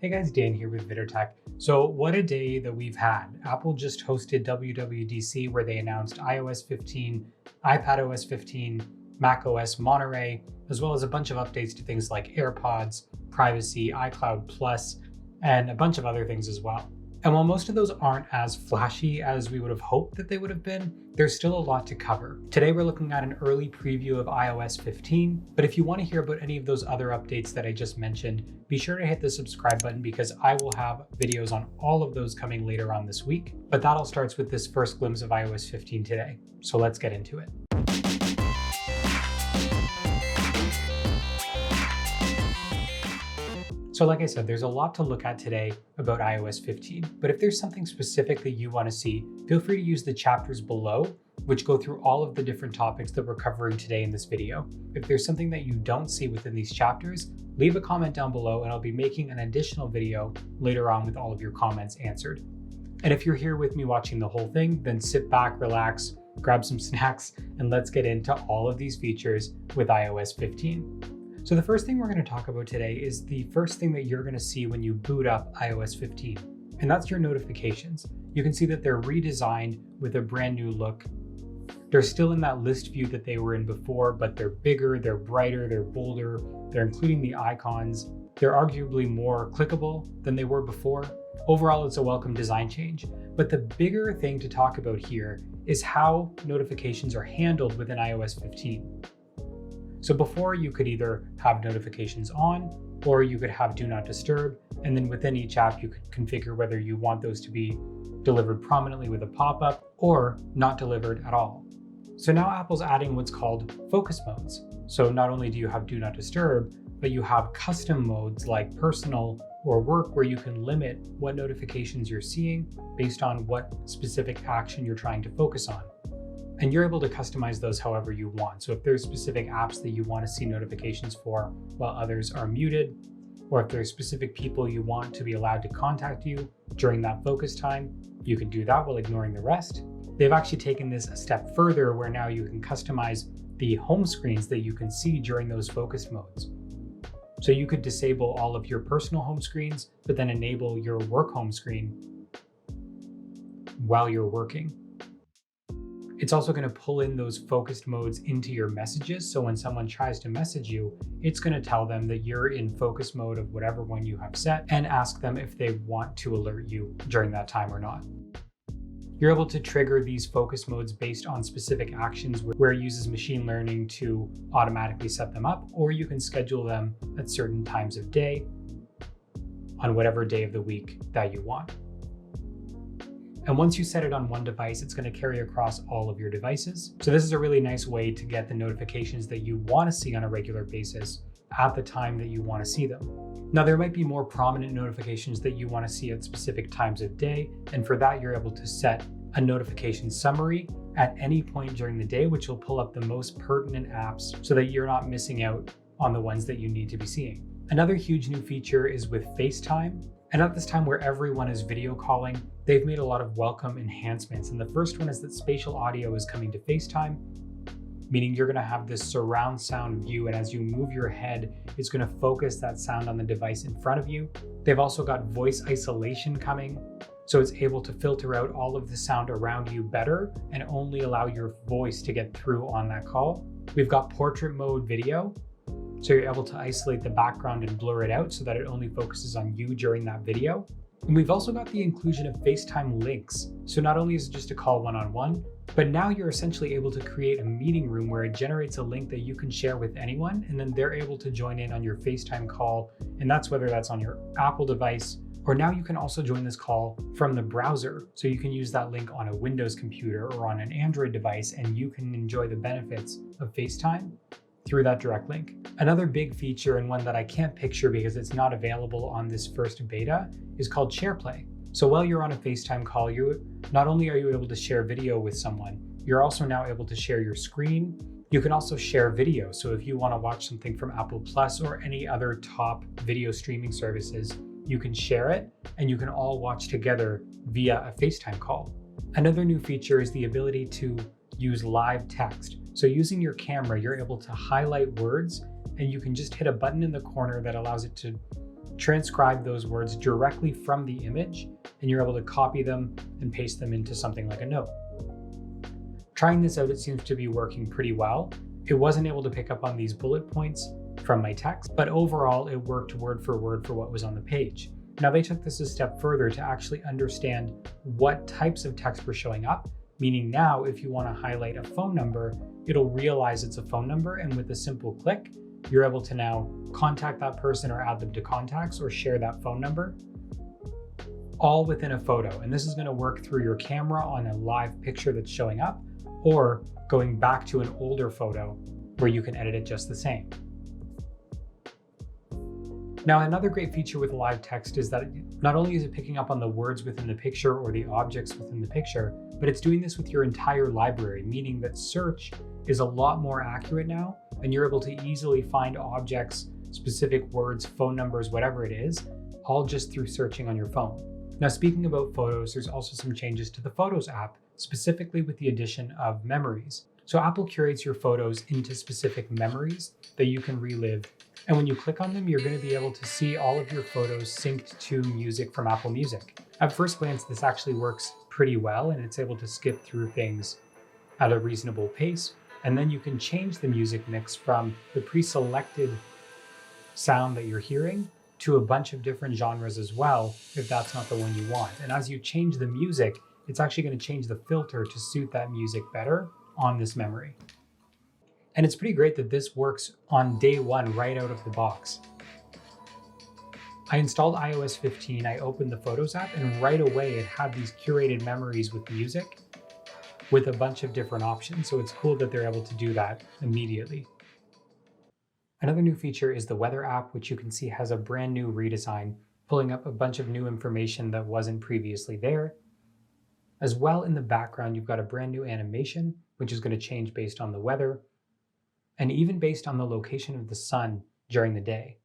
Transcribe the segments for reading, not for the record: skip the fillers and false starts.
Hey guys, Dan here with VidderTech. So what a day that we've had. Apple just hosted WWDC where they announced iOS 15, iPadOS 15, macOS Monterey, as well as a bunch of updates to things like AirPods, privacy, iCloud Plus, and a bunch of other things as well. And while most of those aren't as flashy as we would have hoped that they would have been, there's still a lot to cover. Today we're looking at an early preview of iOS 15, but if you want to hear about any of those other updates that I just mentioned, be sure to hit the subscribe button because I will have videos on all of those coming later on this week. But that all starts with this first glimpse of iOS 15 today. So let's get into it. So like I said, there's a lot to look at today about iOS 15, but if there's something specific that you want to see, feel free to use the chapters below, which go through all of the different topics that we're covering today in this video. If there's something that you don't see within these chapters, leave a comment down below and I'll be making an additional video later on with all of your comments answered. And if you're here with me watching the whole thing, then sit back, relax, grab some snacks, and let's get into all of these features with iOS 15. So the first thing we're going to talk about today is the first thing that you're going to see when you boot up iOS 15, and that's your notifications. You can see that they're redesigned with a brand new look. They're still in that list view that they were in before, but they're bigger, they're brighter, they're bolder, they're including the icons. They're arguably more clickable than they were before. Overall, it's a welcome design change. But the bigger thing to talk about here is how notifications are handled within iOS 15. So before you could either have notifications on, or you could have do not disturb, and then within each app you could configure whether you want those to be delivered prominently with a pop-up or not delivered at all. So now Apple's adding what's called focus modes. So not only do you have do not disturb, but you have custom modes like personal or work where you can limit what notifications you're seeing based on what specific action you're trying to focus on. And you're able to customize those however you want. So if there's specific apps that you want to see notifications for while others are muted, or if there's specific people you want to be allowed to contact you during that focus time, you can do that while ignoring the rest. They've actually taken this a step further where now you can customize the home screens that you can see during those focus modes. So you could disable all of your personal home screens, but then enable your work home screen while you're working. It's also going to pull in those focused modes into your messages. So when someone tries to message you, it's going to tell them that you're in focus mode of whatever one you have set and ask them if they want to alert you during that time or not. You're able to trigger these focus modes based on specific actions where it uses machine learning to automatically set them up, or you can schedule them at certain times of day on whatever day of the week that you want. And once you set it on one device, it's going to carry across all of your devices. So this is a really nice way to get the notifications that you want to see on a regular basis at the time that you want to see them. Now, there might be more prominent notifications that you want to see at specific times of day. And for that, you're able to set a notification summary at any point during the day, which will pull up the most pertinent apps so that you're not missing out on the ones that you need to be seeing. Another huge new feature is with FaceTime. And at this time where everyone is video calling, they've made a lot of welcome enhancements. And the first one is that spatial audio is coming to FaceTime, meaning you're going to have this surround sound view. And as you move your head, it's going to focus that sound on the device in front of you. They've also got voice isolation coming. So it's able to filter out all of the sound around you better and only allow your voice to get through on that call. We've got portrait mode video. So you're able to isolate the background and blur it out so that it only focuses on you during that video. And we've also got the inclusion of FaceTime links. So not only is it just a call one-on-one, but now you're essentially able to create a meeting room where it generates a link that you can share with anyone, and then they're able to join in on your FaceTime call. And that's whether that's on your Apple device, or now you can also join this call from the browser. So you can use that link on a Windows computer or on an Android device, and you can enjoy the benefits of FaceTime through that direct link. Another big feature, and one that I can't picture because it's not available on this first beta, is called SharePlay. So while you're on a FaceTime call, not only are you able to share video with someone, you're also now able to share your screen. You can also share video. So if you want to watch something from Apple Plus or any other top video streaming services, you can share it and you can all watch together via a FaceTime call. Another new feature is the ability to use live text. So using your camera, you're able to highlight words and you can just hit a button in the corner that allows it to transcribe those words directly from the image, and you're able to copy them and paste them into something like a note. Trying this out, it seems to be working pretty well. It wasn't able to pick up on these bullet points from my text, but overall it worked word for what was on the page. Now they took this a step further to actually understand what types of text were showing up, meaning now if you want to highlight a phone number, it'll realize it's a phone number, and with a simple click, you're able to now contact that person or add them to contacts or share that phone number, all within a photo. And this is going to work through your camera on a live picture that's showing up, or going back to an older photo where you can edit it just the same. Now, another great feature with live text is that not only is it picking up on the words within the picture or the objects within the picture, but it's doing this with your entire library, meaning that search is a lot more accurate now, and you're able to easily find objects, specific words, phone numbers, whatever it is, all just through searching on your phone. Now, speaking about photos, there's also some changes to the Photos app, specifically with the addition of memories. So Apple curates your photos into specific memories that you can relive. And when you click on them, you're going to be able to see all of your photos synced to music from Apple Music. At first glance, this actually works pretty well, and it's able to skip through things at a reasonable pace. And then you can change the music mix from the pre-selected sound that you're hearing to a bunch of different genres as well, if that's not the one you want. And as you change the music, it's actually going to change the filter to suit that music better on this memory. And it's pretty great that this works on day one right out of the box. I installed iOS 15, I opened the Photos app, and right away it had these curated memories with music with a bunch of different options. So it's cool that they're able to do that immediately. Another new feature is the Weather app, which you can see has a brand new redesign, pulling up a bunch of new information that wasn't previously there. As well, in the background, you've got a brand new animation, which is going to change based on the weather, and even based on the location of the sun during the day.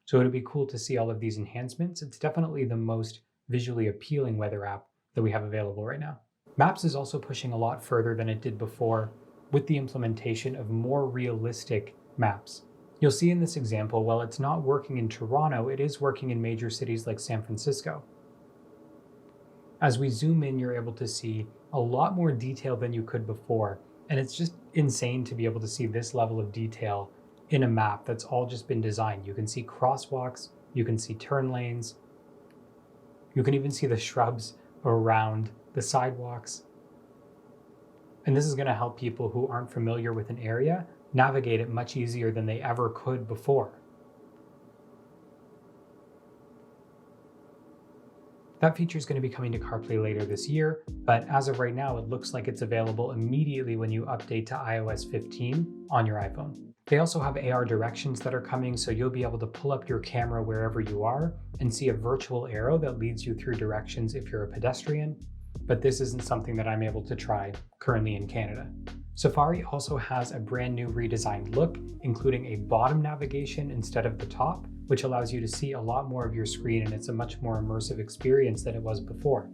So it'll be cool to see all of these enhancements. It's definitely the most visually appealing weather app that we have available right now. Maps is also pushing a lot further than it did before with the implementation of more realistic maps. You'll see in this example, while it's not working in Toronto, it is working in major cities like San Francisco. As we zoom in, you're able to see a lot more detail than you could before. And it's just insane to be able to see this level of detail in a map that's all just been designed. You can see crosswalks, you can see turn lanes, you can even see the shrubs around the sidewalks. And this is going to help people who aren't familiar with an area navigate it much easier than they ever could before. That feature is going to be coming to CarPlay later this year, but as of right now, it looks like it's available immediately when you update to iOS 15 on your iPhone. They also have AR directions that are coming, so you'll be able to pull up your camera wherever you are and see a virtual arrow that leads you through directions if you're a pedestrian, but this isn't something that I'm able to try currently in Canada. Safari also has a brand new redesigned look, including a bottom navigation instead of the top, which allows you to see a lot more of your screen, and it's a much more immersive experience than it was before.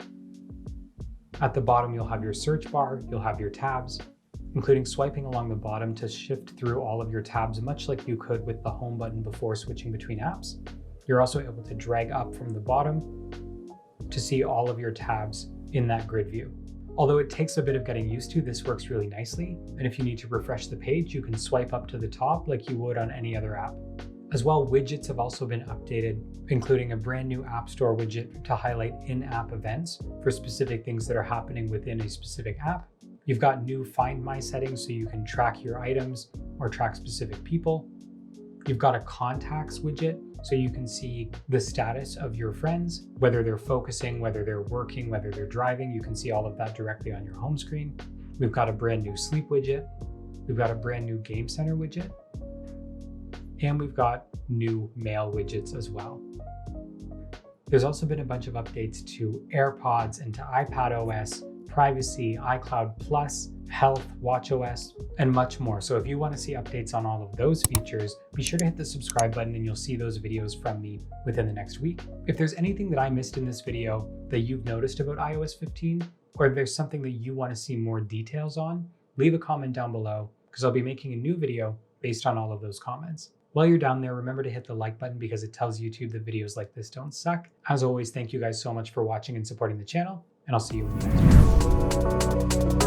At the bottom, you'll have your search bar, you'll have your tabs, including swiping along the bottom to shift through all of your tabs, much like you could with the home button before switching between apps. You're also able to drag up from the bottom to see all of your tabs in that grid view. Although it takes a bit of getting used to, this works really nicely. And if you need to refresh the page, you can swipe up to the top like you would on any other app. As well, widgets have also been updated, including a brand new App Store widget to highlight in-app events for specific things that are happening within a specific app. You've got new Find My settings so you can track your items or track specific people. You've got a Contacts widget so you can see the status of your friends, whether they're focusing, whether they're working, whether they're driving. You can see all of that directly on your home screen. We've got a brand new Sleep widget. We've got a brand new Game Center widget. And we've got new Mail widgets as well. There's also been a bunch of updates to AirPods and to iPadOS, Privacy, iCloud Plus, Health, watchOS, and much more. So if you want to see updates on all of those features, be sure to hit the subscribe button and you'll see those videos from me within the next week. If there's anything that I missed in this video that you've noticed about iOS 15, or if there's something that you want to see more details on, leave a comment down below because I'll be making a new video based on all of those comments. While you're down there, remember to hit the like button because it tells YouTube that videos like this don't suck. As always, thank you guys so much for watching and supporting the channel, and I'll see you in the next video.